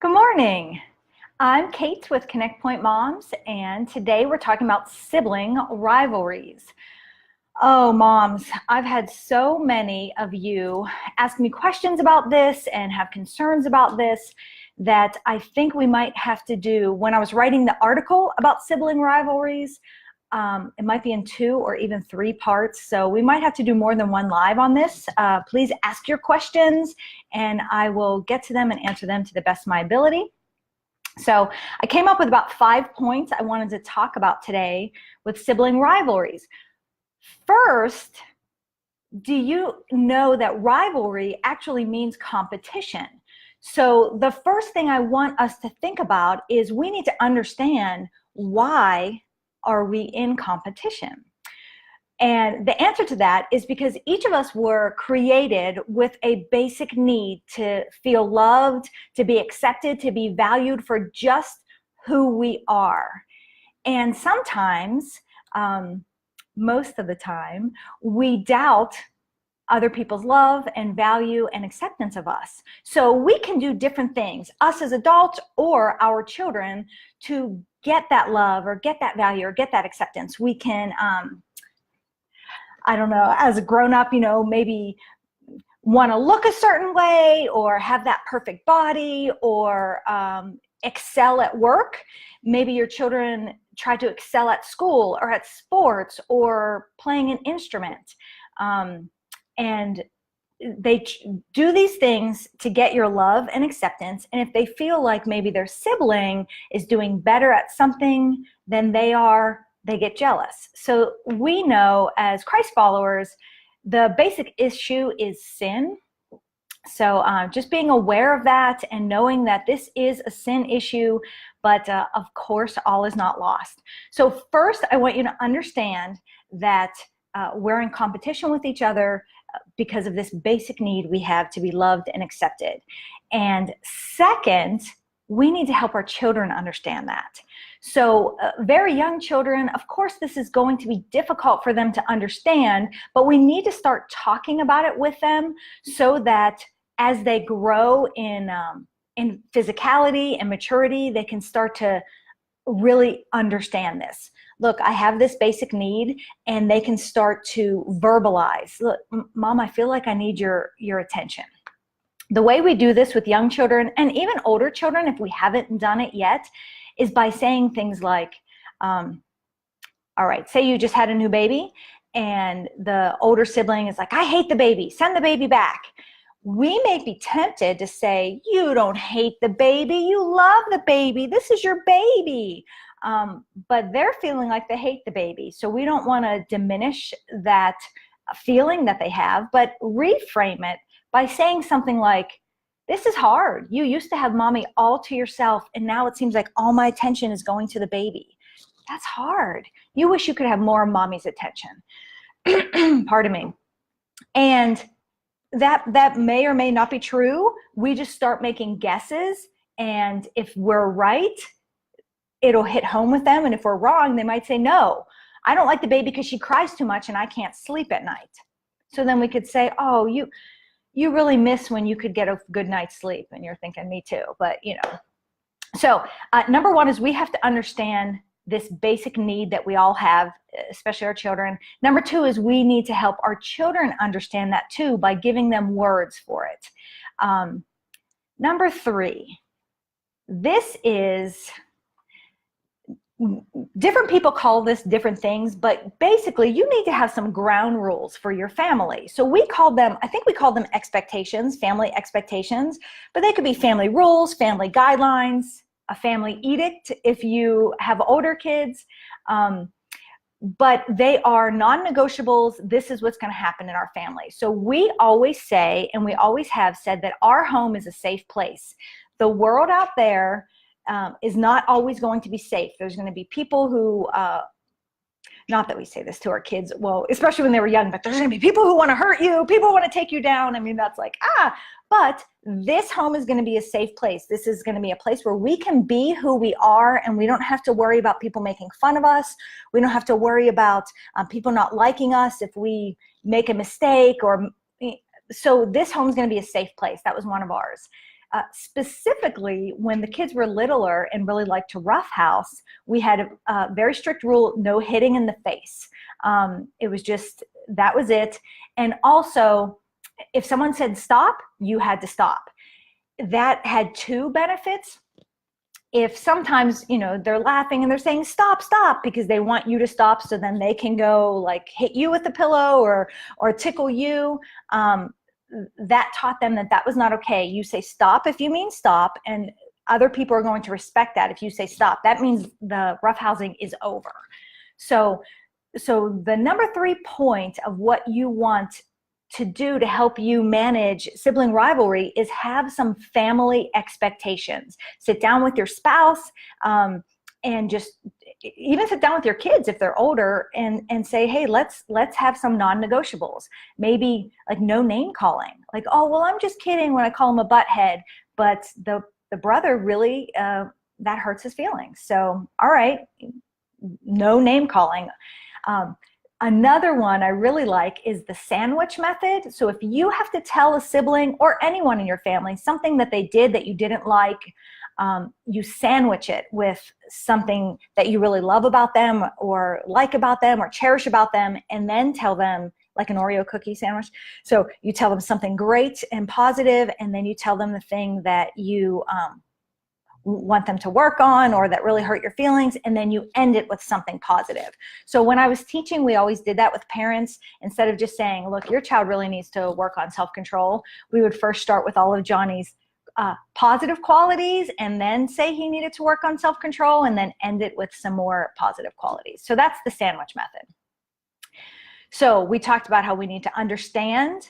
Good morning. I'm Kate with Connect Point Moms, and today we're talking about sibling rivalries. Oh, moms, I've had so many of you ask me questions about this and have concerns about this that I think we might have to do. When I was writing the article about sibling rivalries, it might be in 2 or even 3 parts, so we might have to do more than one live on this. Please ask your questions, and I will get to them and answer them to the best of my ability. So I came up with about 5 points I wanted to talk about today with sibling rivalries. First, do you know that rivalry actually means competition? So the first thing I want us to think about is we need to understand, why are we in competition? And the answer to that is because each of us were created with a basic need to feel loved, to be accepted, to be valued for just who we are. And sometimes, most of the time, we doubt other people's love and value and acceptance of us. So we can do different things, us as adults or our children, to get that love or get that value or get that acceptance. We can, I don't know, as a grown-up, maybe want to look a certain way or have that perfect body or excel at work. Maybe your children try to excel at school or at sports or playing an instrument. And they do these things to get your love and acceptance. And if they feel like maybe their sibling is doing better at something than they are, they get jealous. So we know as Christ followers, the basic issue is sin. So just being aware of that and knowing that this is a sin issue, but of course, all is not lost. So first, I want you to understand that we're in competition with each other because of this basic need we have to be loved and accepted. And second, we need to help our children understand that. So very young children, of course, this is going to be difficult for them to understand, but we need to start talking about it with them so that as they grow in physicality and maturity, they can start to really understand this. Look, I have this basic need, and they can start to verbalize, look, Mom, I feel like I need your attention. The way we do this with young children and even older children, if we haven't done it yet, is by saying things like, all right, say you just had a new baby and the older sibling is like, I hate the baby, send the baby back. We may be tempted to say, you don't hate the baby, you love the baby, this is your baby. But they're feeling like they hate the baby. So we don't want to diminish that feeling that they have, but reframe it by saying something like, this is hard. You used to have mommy all to yourself, and now it seems like all my attention is going to the baby. That's hard. You wish you could have more of mommy's attention. Pardon me. And that may or may not be true. We just start making guesses, and if we're right, it'll hit home with them. And if we're wrong, they might say, no, I don't like the baby because she cries too much and I can't sleep at night. So then we could say, oh, you really miss when you could get a good night's sleep. And you're thinking, me too, but So number one is we have to understand this basic need that we all have, especially our children. Number two is we need to help our children understand that too by giving them words for it. Number three, this is, different people call this different things, but basically you need to have some ground rules for your family. So we call them, I think we call them expectations, family expectations, but they could be family rules, family guidelines, a family edict if you have older kids, but they are non-negotiables. This is what's going to happen in our family. So we always say, and we always have said, that our home is a safe place. The world out there is not always going to be safe. There's going to be people who, not that we say this to our kids, well, especially when they were young, but there's going to be people who want to hurt you, people who want to take you down. I mean, that's like, but this home is going to be a safe place. This is going to be a place where we can be who we are, and we don't have to worry about people making fun of us. We don't have to worry about people not liking us if we make a mistake. So this home is going to be a safe place. That was one of ours. Specifically, when the kids were littler and really liked to roughhouse, we had a very strict rule: no hitting in the face. It was just, that was it. And also, if someone said stop, you had to stop. That had two benefits. If sometimes, they're laughing and they're saying stop, stop, because they want you to stop, so then they can go like hit you with the pillow or tickle you, that taught them that was not okay. You say stop if you mean stop, and other people are going to respect that. If you say stop, that means the roughhousing is over. So the number 3 point of what you want to do to help you manage sibling rivalry is have some family expectations. Sit down with your spouse, and just even sit down with your kids if they're older, and say, hey, let's have some non-negotiables. Maybe like no name calling. Like, oh, well, I'm just kidding when I call him a butthead, but the brother really, that hurts his feelings. So, all right, no name calling. Another one I really like is the sandwich method. So if you have to tell a sibling or anyone in your family something that they did that you didn't like, you sandwich it with something that you really love about them or like about them or cherish about them, and then tell them, like an Oreo cookie sandwich. So you tell them something great and positive, and then you tell them the thing that you want them to work on or that really hurt your feelings, and then you end it with something positive. So when I was teaching, we always did that with parents. Instead of just saying, look, your child really needs to work on self-control, we would first start with all of Johnny's positive qualities, and then say he needed to work on self-control, and then end it with some more positive qualities. So that's the sandwich method. So we talked about how we need to understand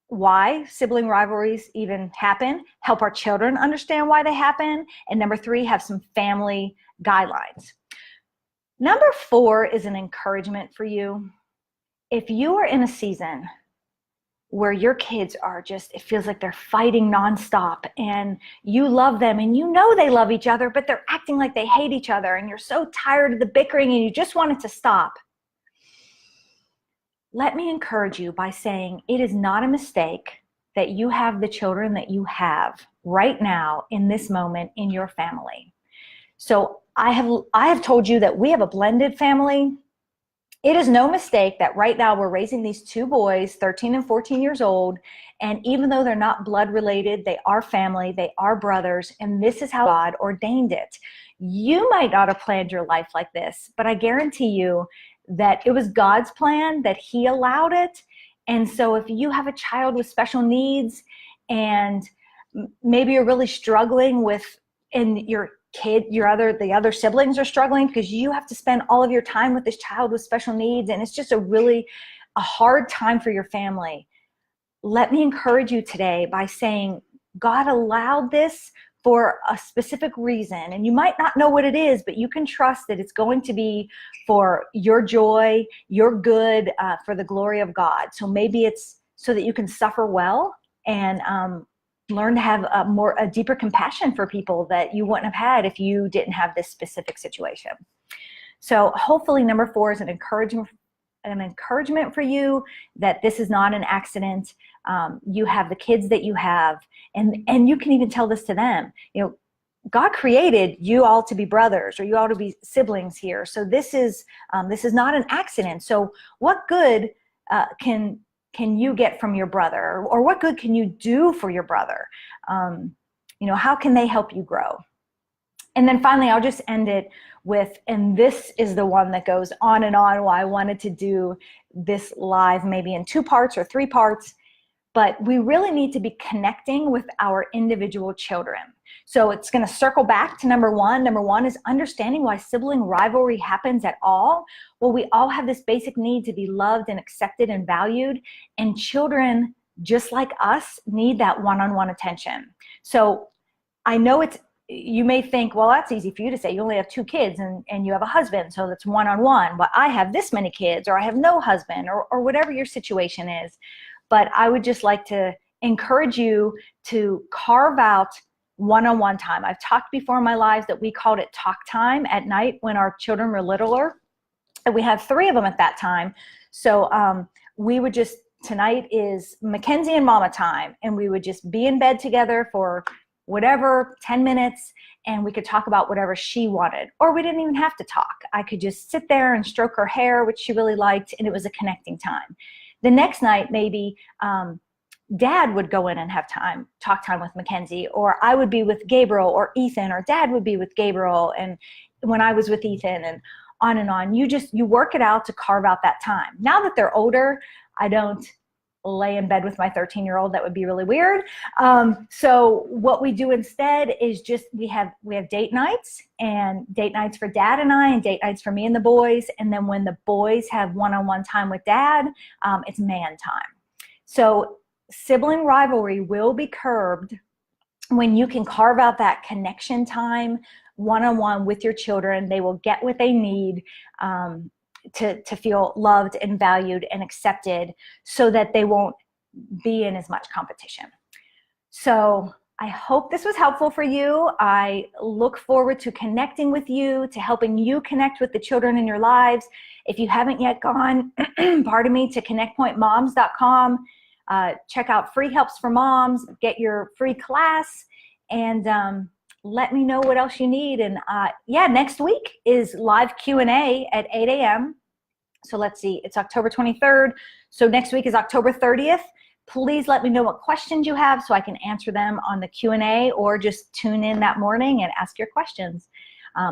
why sibling rivalries even happen, help our children understand why they happen, and number 3, have some family guidelines. Number 4 is an encouragement for you. If you are in a season where your kids are just, it feels like they're fighting nonstop, and you love them and you know they love each other, but they're acting like they hate each other, and you're so tired of the bickering and you just want it to stop, let me encourage you by saying it is not a mistake that you have the children that you have right now in this moment in your family. So I have told you that we have a blended family. It is no mistake that right now we're raising these 2 boys, 13 and 14 years old, and even though they're not blood related, they are family, they are brothers, and this is how God ordained it. You might not have planned your life like this, but I guarantee you that it was God's plan, that He allowed it. And so if you have a child with special needs, and maybe you're really struggling with, and your kid, the other siblings are struggling because you have to spend all of your time with this child with special needs, and it's just a hard time for your family, let me encourage you today by saying God allowed this for a specific reason, and you might not know what it is, but you can trust that it's going to be for your joy, your good, for the glory of God. So maybe it's so that you can suffer well and learn to have a deeper compassion for people that you wouldn't have had if you didn't have this specific situation. So hopefully number 4 is an encouragement for you that this is not an accident. You have the kids that you have, and you can even tell this to them. God created you all to be brothers, or you all to be siblings here. So this is not an accident. So what good can you get from your brother, or what good can you do for your brother? How can they help you grow? And then finally, I'll just end it with, and this is the one that goes on and on, why I wanted to do this live maybe in 2 parts or 3 parts, but we really need to be connecting with our individual children. So it's going to circle back to number 1. Number 1 is understanding why sibling rivalry happens at all. Well, we all have this basic need to be loved and accepted and valued, and children, just like us, need that one-on-one attention. So I know you may think, well, that's easy for you to say. You only have 2 kids and you have a husband, so that's one-on-one. But I have this many kids, or I have no husband, or whatever your situation is. But I would just like to encourage you to carve out one-on-one time. I've talked before in my lives that we called it talk time at night when our children were littler. And we had 3 of them at that time. So we would just tonight is Mackenzie and Mama time, and we would just be in bed together for whatever, 10 minutes, and we could talk about whatever she wanted. Or we didn't even have to talk. I could just sit there and stroke her hair, which she really liked, and it was a connecting time. The next night, maybe Dad would go in and have talk time with Mackenzie, or I would be with Gabriel or Ethan, or Dad would be with Gabriel, and when I was with Ethan, and on and on. You work it out to carve out that time. Now that they're older, I don't lay in bed with my 13-year-old. That would be really weird. So what we do instead is just we have date nights, and date nights for Dad and I, and date nights for me and the boys. And then when the boys have one-on-one time with Dad, it's man time. So sibling rivalry will be curbed when you can carve out that connection time one-on-one with your children. They will get what they need to feel loved and valued and accepted, so that they won't be in as much competition. So I hope this was helpful for you. I look forward to connecting with you, to helping you connect with the children in your lives. If you haven't yet gone, pardon me, to connectpointmoms.com, check out Free Helps for Moms, get your free class, and let me know what else you need. And yeah, next week is live Q&A at 8 a.m. So let's see, it's October 23rd. So next week is October 30th. Please let me know what questions you have so I can answer them on the Q&A, or just tune in that morning and ask your questions.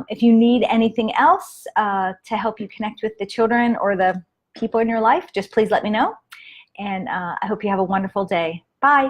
If you need anything else to help you connect with the children or the people in your life, just please let me know. And I hope you have a wonderful day. Bye.